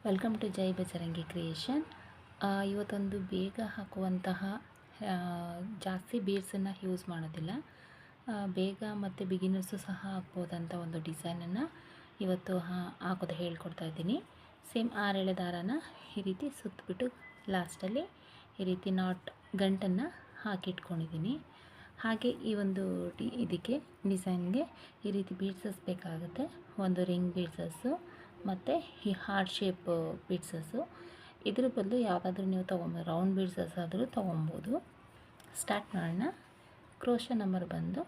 Welcome to Jai Bajrangi creation. ಇವತ್ತೊಂದು ಬೇಗ ಹಾಕುವಂತಹ ಜಾಸ್ತಿ ಬೀಡ್ಸನ್ನು ಯೂಸ್ ಮಾಡೋದಿಲ್ಲ, ಬೇಗ ಮತ್ತು ಬಿಗಿನರ್ಸು ಸಹ ಹಾಕ್ಬೋದಂಥ ಒಂದು ಡಿಸೈನನ್ನು ಇವತ್ತು ಹಾಕೋದು ಹೇಳ್ಕೊಡ್ತಾ ಇದ್ದೀನಿ. ಸೇಮ್ 6 ಎಳೆ ದಾರನ ಈ ರೀತಿ ಸುತ್ತಬಿಟ್ಟು ಲಾಸ್ಟಲ್ಲಿ ಈ ರೀತಿ ಗಂಟನ್ನು ಹಾಕಿಟ್ಕೊಂಡಿದ್ದೀನಿ. ಹಾಗೆ ಈ ಒಂದು ಇದಕ್ಕೆ ಡಿಸೈನ್ಗೆ ಈ ರೀತಿ ಬೀಡ್ಸಸ್ ಬೇಕಾಗುತ್ತೆ. ಒಂದು ರಿಂಗ್ ಬೀಡ್ಸಸ್ಸು ಮತ್ತು ಈ ಹಾರ್ಟ್ ಶೇಪ್ ಬೀಡ್ಸಸ್ಸು. ಇದ್ರ ಬದಲು ಯಾವುದಾದ್ರೂ ನೀವು ತೊಗೊಬೋದು, ರೌಂಡ್ ಬೀಡ್ಸಸ್ ಆದರೂ ತೊಗೊಬೋದು. ಸ್ಟಾರ್ಟ್ ಮಾಡೋಣ. ಕ್ರೋಶ ನಂಬರ್ ಬಂದು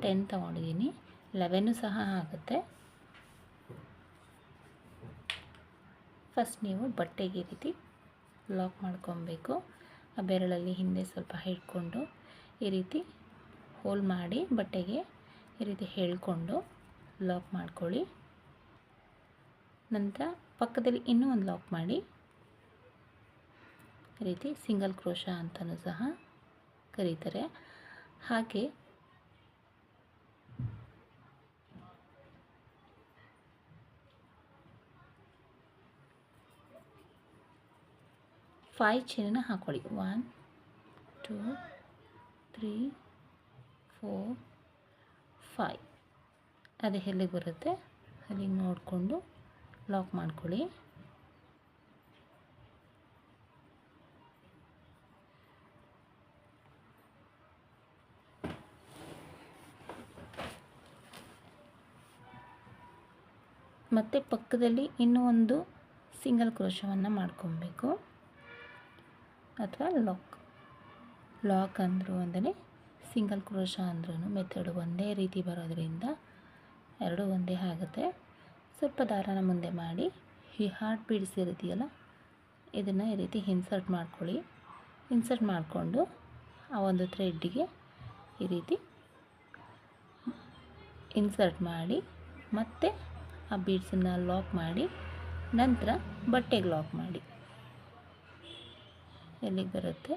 10 ತೊಗೊಂಡಿದ್ದೀನಿ. 11 ಸಹ ಆಗುತ್ತೆ. ಫಸ್ಟ್ ನೀವು ಬಟ್ಟೆಗೆ ಈ ರೀತಿ ಲಾಕ್ ಮಾಡ್ಕೊಬೇಕು. ಆ ಬೆರಳಲ್ಲಿ ಹಿಂದೆ ಸ್ವಲ್ಪ ಹಿಡ್ಕೊಂಡು ಈ ರೀತಿ ಹೋಲ್ ಮಾಡಿ ಬಟ್ಟೆಗೆ ಈ ರೀತಿ ಹೇಳ್ಕೊಂಡು ಲಾಕ್ ಮಾಡ್ಕೊಳ್ಳಿ. ನಂತರ ಪಕ್ಕದಲ್ಲಿ ಇನ್ನೂ ಒಂದು ಲಾಕ್ ಮಾಡಿ ಈ ರೀತಿ ಸಿಂಗಲ್ ಕ್ರೋಶ ಅಂತಲೂ ಸಹ ಕರೀತಾರೆ. ಹಾಗೆ ಫೈವ್ ಚೈನನ್ನು ಹಾಕೊಳ್ಳಿ. 1 2 3 4 5. ಅದು ಎಲ್ಲಿಗೆ ಬರುತ್ತೆ ಅಲ್ಲಿಗೆ ನೋಡಿಕೊಂಡು ಲಾಕ್ ಮಾಡ್ಕೊಳ್ಳಿ. ಮತ್ತು ಪಕ್ಕದಲ್ಲಿ ಇನ್ನೂ ಒಂದು ಸಿಂಗಲ್ ಕ್ರೋಶವನ್ನು ಮಾಡ್ಕೊಬೇಕು, ಅಥವಾ ಲಾಕ್ ಅಂದರು ಅಂದರೆ ಸಿಂಗಲ್ ಕ್ರೋಶ ಅಂದ್ರೂ ಮೆಥಡು ಒಂದೇ ರೀತಿ ಬರೋದ್ರಿಂದ ಎರಡೂ ಒಂದೇ ಆಗುತ್ತೆ. ಸ್ವಲ್ಪ ದಾರನ ಮುಂದೆ ಮಾಡಿ ಈ ಹಾರ್ಟ್ ಬೀಡ್ಸ್ ಇರುತ್ತೆಯಲ್ಲ, ಇದನ್ನು ಈ ರೀತಿ ಇನ್ಸರ್ಟ್ ಮಾಡ್ಕೊಳ್ಳಿ. ಇನ್ಸರ್ಟ್ ಮಾಡಿಕೊಂಡು ಆ ಒಂದು ಥ್ರೆಡ್ಡಿಗೆ ಈ ರೀತಿ ಇನ್ಸರ್ಟ್ ಮಾಡಿ ಮತ್ತೆ ಆ ಬೀಡ್ಸನ್ನು ಲಾಕ್ ಮಾಡಿ ನಂತರ ಬಟ್ಟೆಗೆ ಲಾಕ್ ಮಾಡಿ. ಎಲ್ಲಿಗೆ ಬರುತ್ತೆ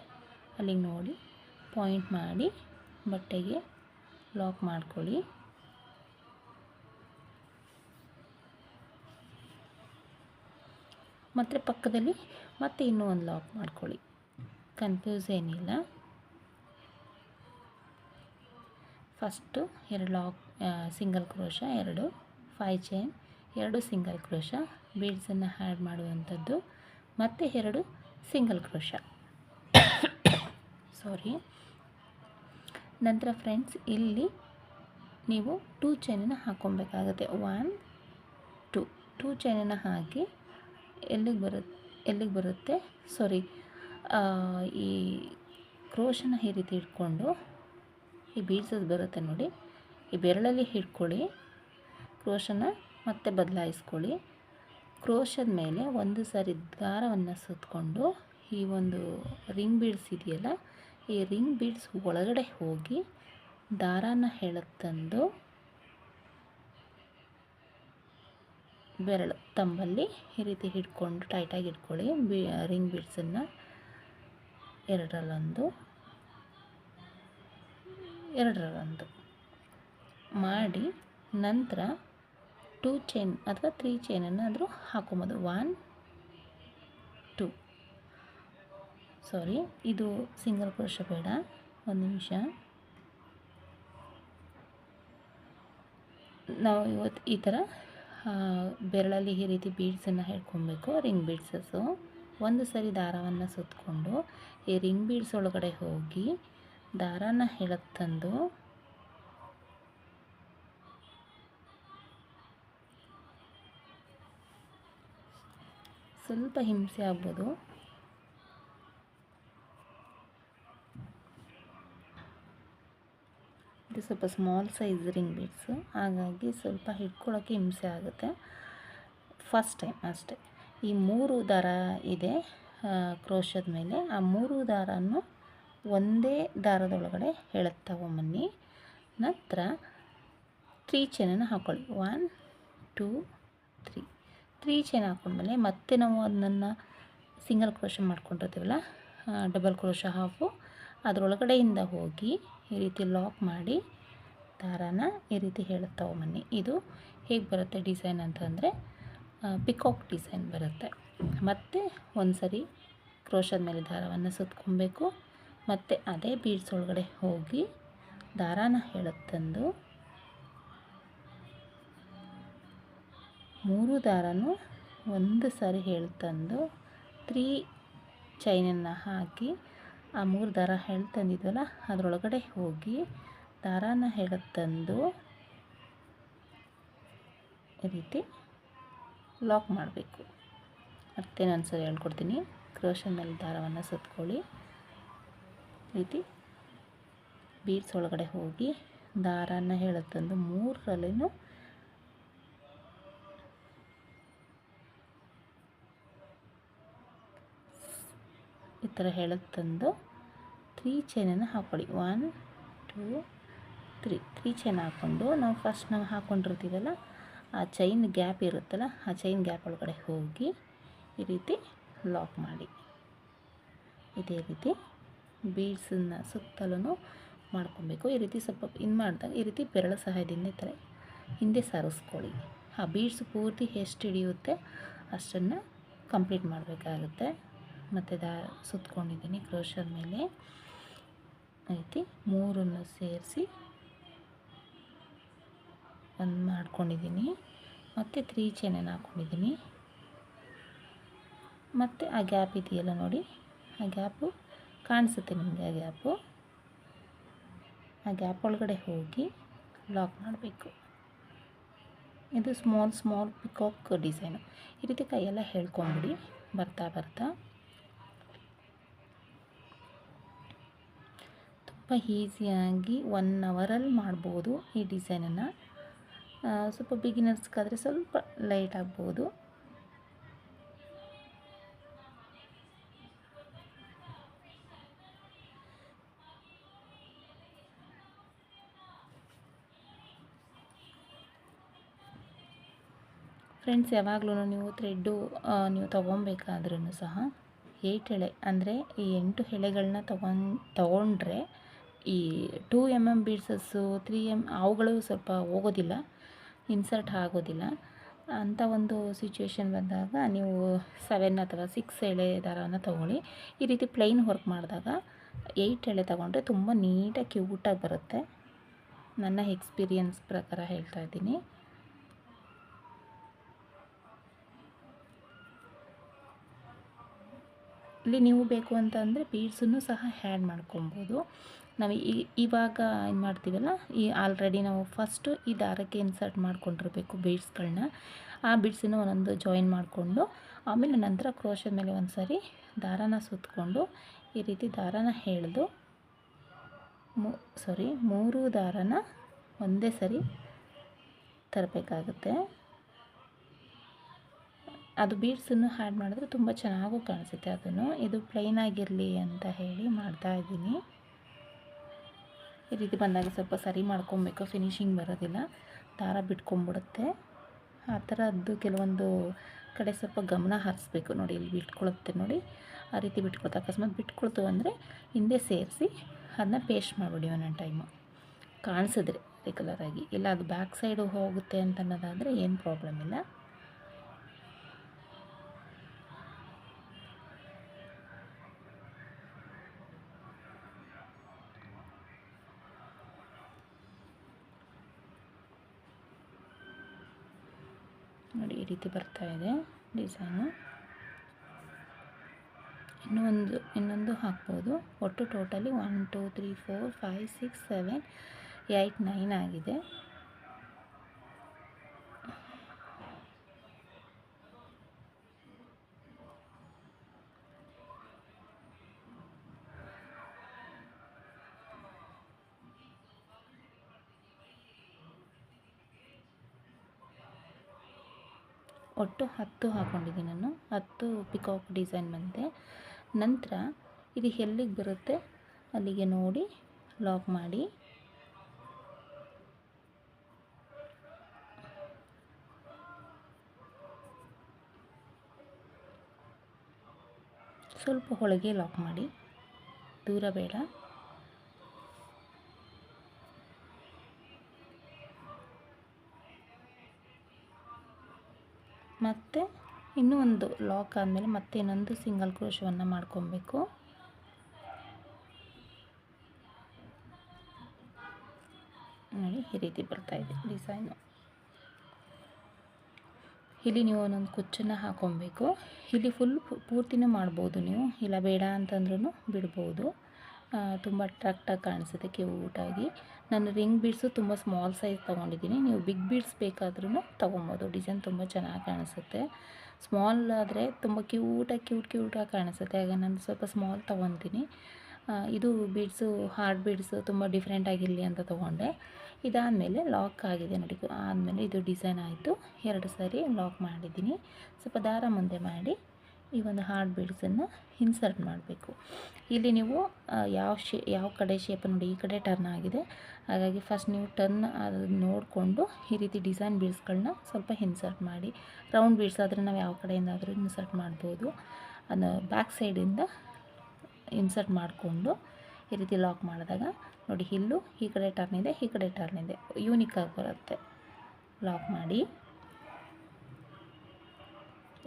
ಅಲ್ಲಿಗೆ ನೋಡಿ ಪಾಯಿಂಟ್ ಮಾಡಿ ಬಟ್ಟೆಗೆ ಲಾಕ್ ಮಾಡ್ಕೊಳ್ಳಿ. ಮತ್ತು ಪಕ್ಕದಲ್ಲಿ ಮತ್ತೆ ಇನ್ನೂ ಒಂದು ಲಾಕ್ ಮಾಡ್ಕೊಳ್ಳಿ. ಕನ್ಫ್ಯೂಸ್ ಏನಿಲ್ಲ. First 2 lock single crochet, 2 5 chain, 2 single crochet, ಬೀಡ್ಸನ್ನು ಆ್ಯಡ್ ಮಾಡುವಂಥದ್ದು, ಮತ್ತು 2 ಸಿಂಗಲ್ ಕ್ರೋಶ. ಸಾರಿ. ನಂತರ ಫ್ರೆಂಡ್ಸ್ ಇಲ್ಲಿ ನೀವು 2 ಚೈನನ್ನು ಹಾಕ್ಕೊಬೇಕಾಗುತ್ತೆ. 1 2 ಚೈನನ್ನು ಹಾಕಿ ಎಲ್ಲಿಗೆ ಬರುತ್ತೆ ಸಾರಿ, ಈ ಕ್ರೋಶನ ಈ ರೀತಿ ಇಟ್ಕೊಂಡು ಈ ಬೀಡ್ಸಸ್ ಬರುತ್ತೆ ನೋಡಿ, ಈ ಬೆರಳಲ್ಲಿ ಹಿಡ್ಕೊಳ್ಳಿ. ಕ್ರೋಶನ ಮತ್ತೆ ಬದಲಾಯಿಸ್ಕೊಳ್ಳಿ. ಕ್ರೋಶದ ಮೇಲೆ ಒಂದು ಸಾರಿ ದಾರವನ್ನು ಸುತ್ತಕೊಂಡು ಈ ಒಂದು ರಿಂಗ್ ಬೀಡ್ಸ್ ಇದೆಯಲ್ಲ, ಈ ರಿಂಗ್ ಬೀಡ್ಸ್ ಒಳಗಡೆ ಹೋಗಿ ದಾರಾನ ತಂದು ಬೆರಳು ತಂಬಲ್ಲಿ ಈ ರೀತಿ ಹಿಡ್ಕೊಂಡು ಟೈಟಾಗಿ ಇಟ್ಕೊಳ್ಳಿ. ರಿಂಗ್ ಬೀಡ್ಸನ್ನು ಎರಡರಲ್ಲೊಂದು ಮಾಡಿ ನಂತರ 2 ಚೈನ್ ಅಥವಾ 3 ಚೈನನ್ನು ಆದರೂ ಹಾಕೊಬೋದು. 1 2 ಸಾರಿ, ಇದು ಸಿಂಗಲ್ ಕ್ರೋಶ ಬೇಡ, ಒಂದು ನಿಮಿಷ. ನಾವು ಇವತ್ತು ಈ ಥರ ಬೆರಳಲ್ಲಿ ಈ ರೀತಿ ಬೀಡ್ಸನ್ನು ಹಿಡ್ಕೊಬೇಕು. ರಿಂಗ್ ಬೀಡ್ಸಸ್ಸು ಒಂದು ಸರಿ ದಾರವನ್ನು ಸುತ್ತಕೊಂಡು ಈ ರಿಂಗ್ ಬೀಡ್ಸ್ ಒಳಗಡೆ ಹೋಗಿ ದಾರಾನ ತಂದು ಸ್ವಲ್ಪ ಹಿಂಸೆ ಆಗ್ಬೋದು. ಇದು ಸ್ವಲ್ಪ ಸ್ಮಾಲ್ ಸೈಜ್ ರಿಂಗ್ ಬೀಡ್ಸು, ಹಾಗಾಗಿ ಸ್ವಲ್ಪ ಹಿಡ್ಕೊಳ್ಳೋಕ್ಕೆ ಹಿಂಸೆ ಆಗುತ್ತೆ ಫಸ್ಟ್ ಟೈಮ್ ಅಷ್ಟೇ. ಈ 3 ದಾರ ಇದೆ ಕ್ರೋಶದ ಮೇಲೆ, ಆ 3 ದಾರನ್ನು ಒಂದೇ ದಾರದೊಳಗಡೆ ತಗೊಂಬನ್ನಿ. ನಂತರ 3 ಚೈನನ್ನು ಹಾಕ್ಕೊಳ್ಳಿ. 1 2 3 ಚೈನ್ ಹಾಕೊಂಡ್ಮೇಲೆ ಮತ್ತೆ ನಾವು ಅದನ್ನು ಸಿಂಗಲ್ ಕ್ರೋಶ ಮಾಡ್ಕೊಂಡಿರ್ತೀವಲ್ಲ, ಡಬಲ್ ಕ್ರೋಶ ಹಾಫು, ಅದರೊಳಗಡೆಯಿಂದ ಹೋಗಿ ಈ ರೀತಿ ಲಾಕ್ ಮಾಡಿ ದಾರಾನ ಈ ರೀತಿ ತಗೊಂಬನ್ನಿ. ಇದು ಹೇಗೆ ಬರುತ್ತೆ ಡಿಸೈನ್ ಅಂತಂದರೆ, ಪಿಕಾಕ್ ಡಿಸೈನ್ ಬರುತ್ತೆ. ಮತ್ತು ಒಂದು ಸರಿ ಕ್ರೋಶದ ಮೇಲೆ ದಾರವನ್ನು ಸುತ್ಕೊಬೇಕು. ಮತ್ತು ಅದೇ ಬೀಡ್ಸ್ ಒಳಗಡೆ ಹೋಗಿ ದಾರಾನ ಎಳೆದು 3 ದಾರನೂ ಒಂದು ಸಾರಿ ಎಳೆದು 3 ಚೈನನ್ನು ಹಾಕಿ ಆ 3 ದಾರ ಎಳೆದಿದ್ವಲ್ಲ ಅದರೊಳಗಡೆ ಹೋಗಿ ದಾರಾನ ಎಳೆದು ಈ ರೀತಿ ಲಾಕ್ ಮಾಡಬೇಕು. ಮತ್ತೆ ನಾನು ಸರಿ ಹೇಳ್ಕೊಡ್ತೀನಿ. ಕ್ರೋಶದ ಮೇಲೆ ದಾರವನ್ನು ಸುತ್ಕೊಳ್ಳಿ. ಈ ರೀತಿ ಬೀಡ್ಸ್ ಒಳಗಡೆ ಹೋಗಿ ದಾರಾನ ಎಳೆದು 3ರಲ್ಲೂ ಈ ಥರ ಎಳೆದು 3 ಚೈನನ್ನು ಹಾಕ್ಕೊಳ್ಳಿ. 1 2 3 ಚೈನ್ ಹಾಕ್ಕೊಂಡು ನಾವು ಹಾಕ್ಕೊಂಡಿರ್ತೀವಲ್ಲ ಆ ಚೈನ್ ಗ್ಯಾಪ್ ಇರುತ್ತಲ್ಲ ಆ ಚೈನ್ ಗ್ಯಾಪ್ ಒಳಗಡೆ ಹೋಗಿ ಈ ರೀತಿ ಲಾಕ್ ಮಾಡಿ. ಇದೇ ರೀತಿ ಬೀಡ್ಸನ್ನು ಸುತ್ತಲೂ ಮಾಡ್ಕೊಬೇಕು. ಈ ರೀತಿ ಸ್ವಲ್ಪ ಮಾಡಿದಾಗ ಈ ರೀತಿ ಬೆರಳ ಸಹಾಯದಿಂದ ಈ ಥರ ಹಿಂದೆ ಸರಿಸ್ಕೊಳ್ಳಿ. ಆ ಬೀಡ್ಸ್ ಪೂರ್ತಿ ಎಷ್ಟು ಹಿಡಿಯುತ್ತೆ ಅಷ್ಟನ್ನು ಕಂಪ್ಲೀಟ್ ಮಾಡಬೇಕಾಗುತ್ತೆ. ಮತ್ತು ಸುತ್ಕೊಂಡಿದ್ದೀನಿ ಕ್ರೋಶದ ಮೇಲೆ ಈ ರೀತಿ 3 ಸೇರಿಸಿ ಒಂದು ಮಾಡ್ಕೊಂಡಿದ್ದೀನಿ. ಮತ್ತು 3 ಚೈನನ್ನು ಹಾಕ್ಕೊಂಡಿದ್ದೀನಿ. ಮತ್ತು ಆ ಗ್ಯಾಪ್ ಇದೆಯಲ್ಲ ನೋಡಿ, ಆ ಗ್ಯಾಪು ಕಾಣಿಸುತ್ತೆ ನಿಮಗೆ. ಆ ಗ್ಯಾಪ್ ಒಳಗಡೆ ಹೋಗಿ ಲಾಕ್ ಮಾಡಬೇಕು. ಇದು ಸ್ಮಾಲ್ ಪಿಕಾಕ್ ಡಿಸೈನು. ಈ ರೀತಿ ಕೈಯೆಲ್ಲ ಹೇಳ್ಕೊಂಬಿಡಿ ಬರ್ತಾ ತುಂಬ ಈಸಿಯಾಗಿ 1 ಅವರಲ್ಲಿ ಮಾಡ್ಬೋದು ಈ ಡಿಸೈನನ್ನು. ಸ್ವಲ್ಪ ಬಿಗಿನರ್ಸ್ಗಾದರೆ ಸ್ವಲ್ಪ ಲೈಟ್ ಆಗ್ಬೋದು. ಫ್ರೆಂಡ್ಸ್, ಯಾವಾಗಲೂ ನೀವು ಥ್ರೆಡ್ಡು ನೀವು ತೊಗೊಬೇಕಾದ್ರೂ ಸಹ 8 ಎಳೆ ಅಂದರೆ ಈ 8 ಎಳೆಗಳನ್ನ ತೊಗೊಂಡ್ರೆ ಈ 2 mm ಬೀಡ್ಸಸ್ಸು 3 ಅವುಗಳು ಸ್ವಲ್ಪ ಹೋಗೋದಿಲ್ಲ, ಇನ್ಸರ್ಟ್ ಆಗೋದಿಲ್ಲ. ಅಂಥ ಒಂದು ಸಿಚುವೇಶನ್ ಬಂದಾಗ ನೀವು 7 ಅಥವಾ 6 ಎಳೆ ದಾರವನ್ನು ತೊಗೊಳ್ಳಿ. ಈ ರೀತಿ ಪ್ಲೈನ್ ವರ್ಕ್ ಮಾಡಿದಾಗ 8 ಎಳೆ ತೊಗೊಂಡ್ರೆ ತುಂಬ ನೀಟಾಗಿ ಕ್ಯೂಟಾಗಿ ಬರುತ್ತೆ. ನನ್ನ ಎಕ್ಸ್ಪೀರಿಯನ್ಸ್ ಪ್ರಕಾರ ಹೇಳ್ತಾ ಇದ್ದೀನಿ. ಇಲ್ಲಿ ನೀವು ಬೇಕು ಅಂತಂದರೆ ಬೀಡ್ಸನ್ನು ಸಹ ಆ್ಯಡ್ ಮಾಡ್ಕೊಬೋದು. ನಾವು ಇವಾಗ ಏನು ಮಾಡ್ತೀವಲ್ಲ, ಆಲ್ರೆಡಿ ನಾವು ಫಸ್ಟು ಈ ದಾರಕ್ಕೆ ಇನ್ಸರ್ಟ್ ಮಾಡ್ಕೊಂಡಿರಬೇಕು ಬೀಡ್ಸ್ಗಳನ್ನ. ಆ ಬೀಡ್ಸನ್ನು ಒಂದೊಂದು ಜಾಯಿನ್ ಮಾಡಿಕೊಂಡು ಆಮೇಲೆ ನಂತರ ಕ್ರೋಶದ ಮೇಲೆ ಒಂದು ಸಾರಿ ದಾರಾನ ಸುತ್ತಕೊಂಡು ಈ ರೀತಿ ದಾರಾನ ಎಳೆದು 3 ದಾರಾನ ಒಂದೇ ಸರಿ ತರಬೇಕಾಗುತ್ತೆ. ಅದು ಬೀಡ್ಸನ್ನು ಆ್ಯಡ್ ಮಾಡಿದ್ರೆ ತುಂಬ ಚೆನ್ನಾಗೂ ಕಾಣಿಸುತ್ತೆ. ಅದನ್ನು ಇದು ಪ್ಲೈನ್ ಆಗಿರಲಿ ಅಂತ ಹೇಳಿ ಮಾಡ್ತಾಯಿದ್ದೀನಿ. ಈ ರೀತಿ ಬಂದಾಗ ಸ್ವಲ್ಪ ಸರಿ ಮಾಡ್ಕೊಬೇಕು, ಫಿನಿಶಿಂಗ್ ಬರೋದಿಲ್ಲ, ದಾರ ಬಿಟ್ಕೊಂಡ್ಬಿಡುತ್ತೆ. ಆ ಥರದ್ದು ಕೆಲವೊಂದು ಕಡೆ ಸ್ವಲ್ಪ ಗಮನ ಹರಿಸ್ಬೇಕು. ನೋಡಿ, ಇಲ್ಲಿ ಬಿಟ್ಕೊಳುತ್ತೆ ನೋಡಿ, ಆ ರೀತಿ ಬಿಟ್ಕೊಳುತ್ತೆ. ಅಕಸ್ಮಾತ್ ಬಿಟ್ಕೊಳ್ತು ಅಂದರೆ ಹಿಂದೆ ಸೇರಿಸಿ ಅದನ್ನ ಪೇಸ್ಟ್ ಮಾಡಿಬಿಡಿ ಒಂದೊಂದು ಟೈಮು ಕಾಣಿಸಿದ್ರೆ ರೆಗ್ಯುಲರಾಗಿ. ಇಲ್ಲ ಅದು ಬ್ಯಾಕ್ ಸೈಡು ಹೋಗುತ್ತೆ ಅಂತ ಅನ್ನೋದಾದರೆ ಏನು ಪ್ರಾಬ್ಲಮ್ ಇಲ್ಲ. ನೋಡಿ, ಈ ರೀತಿ ಬರ್ತಾ ಇದೆ ಡಿಸೈನು. ಇನ್ನೊಂದು ಹಾಕ್ಬೋದು. ಒಟ್ಟು ಟೋಟಲಿ 1 2 3 4 5 6 7 8 9 ಆಗಿದೆ. ಒಟ್ಟು 10 ಹಾಕ್ಕೊಂಡಿದ್ದೀನಿ ನಾನು. 10 ಪಿಕಾಕ್ ಡಿಸೈನ್ ಬಂದಿದೆ. ನಂತರ ಇದು ಎಲ್ಲಿಗೆ ಬರುತ್ತೆ ಅಲ್ಲಿಗೆ ನೋಡಿ ಲಾಕ್ ಮಾಡಿ. ಸ್ವಲ್ಪ ಒಳಗೆ ಲಾಕ್ ಮಾಡಿ, ದೂರ ಬೇಡ. ಮತ್ತು ಒಂದು ಲಾಕ್ ಆದಮೇಲೆ ಮತ್ತೆ ಇನ್ನೊಂದು ಸಿಂಗಲ್ ಕ್ರೋಶವನ್ನು ಮಾಡ್ಕೊಬೇಕು. ನೋಡಿ ಈ ರೀತಿ ಬರ್ತಾಯಿದೆ ಡಿಸೈನು. ಇಲ್ಲಿ ನೀವು ಒಂದೊಂದು ಕುಚ್ಚನ್ನು ಹಾಕ್ಕೊಬೇಕು. ಇಲ್ಲಿ ಫುಲ್ ಪೂರ್ತಿನೂ ಮಾಡ್ಬೋದು ನೀವು, ಇಲ್ಲ ಬೇಡ ಅಂತಂದ್ರೂ ಬಿಡ್ಬೋದು. ತುಂಬ ಅಟ್ರಾಕ್ಟಾಗಿ ಕಾಣಿಸುತ್ತೆ ಕ್ಯೂಟಾಗಿ. ನಾನು ರಿಂಗ್ ಬೀಡ್ಸು ತುಂಬ ಸ್ಮಾಲ್ ಸೈಜ್ ತೊಗೊಂಡಿದ್ದೀನಿ. ನೀವು ಬಿಗ್ ಬೀಡ್ಸ್ ಬೇಕಾದ್ರೂ ತೊಗೊಬೋದು. ಡಿಸೈನ್ ತುಂಬ ಚೆನ್ನಾಗಿ ಕಾಣಿಸುತ್ತೆ. ಸ್ಮಾಲ್ ಆದರೆ ತುಂಬ ಕ್ಯೂಟಾಗಿ ಕಾಣಿಸುತ್ತೆ. ಹಾಗೆ ನಾನು ಸ್ವಲ್ಪ ಸ್ಮಾಲ್ ತೊಗೊತೀನಿ. ಇದು ಬೀಡ್ಸು ಹಾರ್ಡ್ ಬೀಡ್ಸು ತುಂಬ ಡಿಫ್ರೆಂಟಾಗಿರಲಿ ಅಂತ ತೊಗೊಂಡೆ. ಇದಾದಮೇಲೆ ಲಾಕ್ ಆಗಿದೆ ನೋಡಿ. ಆದಮೇಲೆ ಇದು ಡಿಸೈನ್ ಆಯಿತು. 2 ಸಾರಿ ಲಾಕ್ ಮಾಡಿದ್ದೀನಿ. ಸ್ವಲ್ಪ ದಾರ ಮುಂದೆ ಮಾಡಿ ಈ ಒಂದು ಹಾರ್ಡ್ ಬೀಡ್ಸನ್ನು ಇನ್ಸರ್ಟ್ ಮಾಡಬೇಕು. ಇಲ್ಲಿ ನೀವು ಯಾವ ಕಡೆ ಶೇಪ್ ನೋಡಿ, ಈ ಕಡೆ ಟರ್ನ್ ಆಗಿದೆ. ಹಾಗಾಗಿ ಫಸ್ಟ್ ನೀವು ಟರ್ನ್ ಅದನ್ನು ನೋಡಿಕೊಂಡು ಈ ರೀತಿ ಡಿಸೈನ್ ಬೀಡ್ಸ್ಗಳನ್ನ ಸ್ವಲ್ಪ ಇನ್ಸರ್ಟ್ ಮಾಡಿ. ರೌಂಡ್ ಬೀಡ್ಸ್ ಆದರೆ ನಾವು ಯಾವ ಕಡೆಯಿಂದಾದರೂ ಇನ್ಸರ್ಟ್ ಮಾಡ್ಬೋದು. ಅದು ಬ್ಯಾಕ್ ಸೈಡಿಂದ ಇನ್ಸರ್ಟ್ ಮಾಡಿಕೊಂಡು ಈ ರೀತಿ ಲಾಕ್ ಮಾಡಿದಾಗ ನೋಡಿ, ಇಲ್ಲೂ ಈ ಕಡೆ ಟರ್ನ್ ಇದೆ, ಈ ಕಡೆ ಟರ್ನ್ ಇದೆ, ಯೂನಿಕಾಗಿ ಬರುತ್ತೆ. ಲಾಕ್ ಮಾಡಿ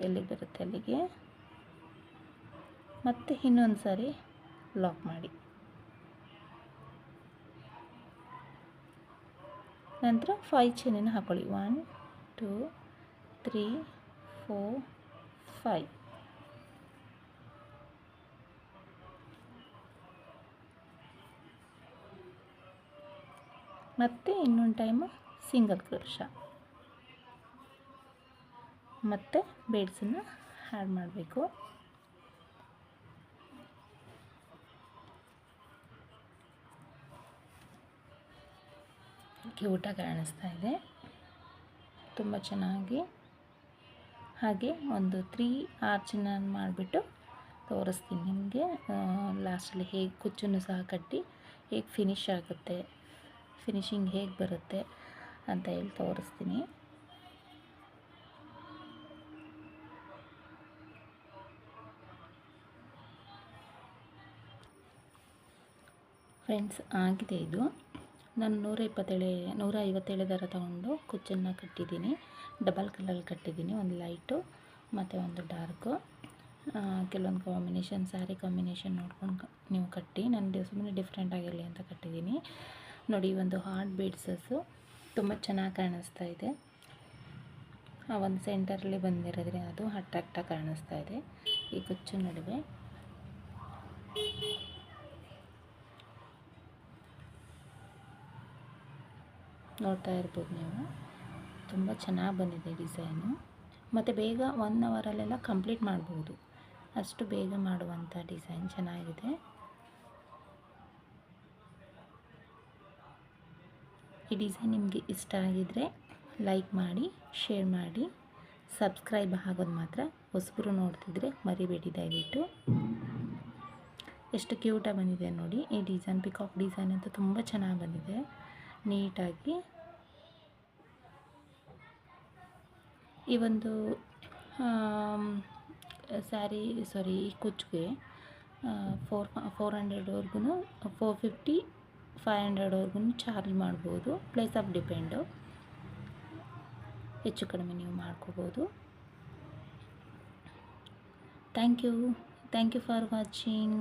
ಎಲ್ಲಿಗೆ ಬರುತ್ತೆ ಅಲ್ಲಿಗೆ ಮತ್ತೆ ಇನ್ನೊಂದು ಸಾರಿ ಲಾಕ್ ಮಾಡಿ. ನಂತರ 5 ಚೈನನ್ನು ಹಾಕೊಳ್ಳಿ. 1 2 3 4 5. ಮತ್ತು ಇನ್ನೊಂದು ಟೈಮು ಸಿಂಗಲ್ ಕ್ರೋಶ ಮತ್ತು ಬೀಡ್ಸನ್ನು ಆ್ಯಡ್ ಮಾಡಬೇಕು. ಕ್ಯೂಟಾಗಿ ಕಾಣಿಸ್ತಾ ಇದೆ, ತುಂಬ ಚೆನ್ನಾಗಿ. ಹಾಗೆ ಒಂದು 3 ಆರ್ಚನ್ನು ಮಾಡಿಬಿಟ್ಟು ತೋರಿಸ್ತೀನಿ ನಿಮಗೆ. ಲಾಸ್ಟಲ್ಲಿ ಹೇಗೆ ಕುಚ್ಚನ್ನು ಸಹ ಕಟ್ಟಿ ಹೇಗೆ ಫಿನಿಶ್ ಆಗುತ್ತೆ, ಫಿನಿಶಿಂಗ್ ಹೇಗೆ ಬರುತ್ತೆ ಅಂತ ಹೇಳಿ ತೋರಿಸ್ತೀನಿ. ಫ್ರೆಂಡ್ಸ್, ಆಗಿದೆ ಇದು. ನಾನು 157 ದಾರ ತಗೊಂಡು ಕುಚ್ಚನ್ನು ಕಟ್ಟಿದ್ದೀನಿ. ಡಬಲ್ ಕಲರ್ ಕಟ್ಟಿದ್ದೀನಿ, ಒಂದು ಲೈಟು ಮತ್ತು ಒಂದು ಡಾರ್ಕು. ಕೆಲವೊಂದು ಕಾಂಬಿನೇಷನ್, ಸ್ಯಾರಿ ಕಾಂಬಿನೇಷನ್ ನೋಡ್ಕೊಂಡು ನೀವು ಕಟ್ಟಿ. ನಾನು ಸುಮ್ಮನೆ ಡಿಫ್ರೆಂಟ್ ಆಗಿರಲಿ ಅಂತ ಕಟ್ಟಿದ್ದೀನಿ. ನೋಡಿ, ಒಂದು ಹಾರ್ಡ್ ಬೀಡ್ಸಸ್ಸು ತುಂಬ ಚೆನ್ನಾಗಿ ಕಾಣಿಸ್ತಾ ಇದೆ. ಆ ಒಂದು ಸೆಂಟರಲ್ಲಿ ಬಂದಿರೋದ್ರೆ ಅದು ಅಟ್ರಾಕ್ಟಾಗಿ ಕಾಣಿಸ್ತಾ ಇದೆ ಈ ಕುಚ್ಚು ನಡುವೆ. ನೋಡ್ತಾ ಇರ್ಬೋದು ನೀವು, ತುಂಬ ಚೆನ್ನಾಗಿ ಬಂದಿದೆ ಡಿಸೈನು. ಮತ್ತು ಬೇಗ 1 ಅವರಲ್ಲೆಲ್ಲ ಕಂಪ್ಲೀಟ್ ಮಾಡ್ಬೋದು, ಅಷ್ಟು ಬೇಗ ಮಾಡುವಂಥ ಡಿಸೈನ್ ಚೆನ್ನಾಗಿದೆ. ಈ ಡಿಸೈನ್ ನಿಮಗೆ ಇಷ್ಟ ಆಗಿದರೆ ಲೈಕ್ ಮಾಡಿ, ಶೇರ್ ಮಾಡಿ, ಸಬ್ಸ್ಕ್ರೈಬ್ ಆಗೋದು ಮಾತ್ರ ಹೊಸಬರು ನೋಡ್ತಿದ್ರೆ ಮರಿಬೇಡಿ ದಯವಿಟ್ಟು. ಎಷ್ಟು ಕ್ಯೂಟಾಗಿ ಬಂದಿದೆ ನೋಡಿ ಈ ಡಿಸೈನ್. ಪಿಕಾಕ್ ಡಿಸೈನ್ ಅಂತ ತುಂಬ ಚೆನ್ನಾಗಿ ಬಂದಿದೆ ನೀಟಾಗಿ. ಈ ಒಂದು ಈ ಕುಚ್ಚಿಗೆ 400ವರೆಗೂ 450 500ವರೆಗೂ ಚಾರ್ಜ್ ಮಾಡ್ಬೋದು. ಪ್ಲೇಸ್ ಆಫ್ ಡಿಪೆಂಡು, ಹೆಚ್ಚು ಕಡಿಮೆ ನೀವು ಮಾಡ್ಕೋಬೋದು. Thank you for watching.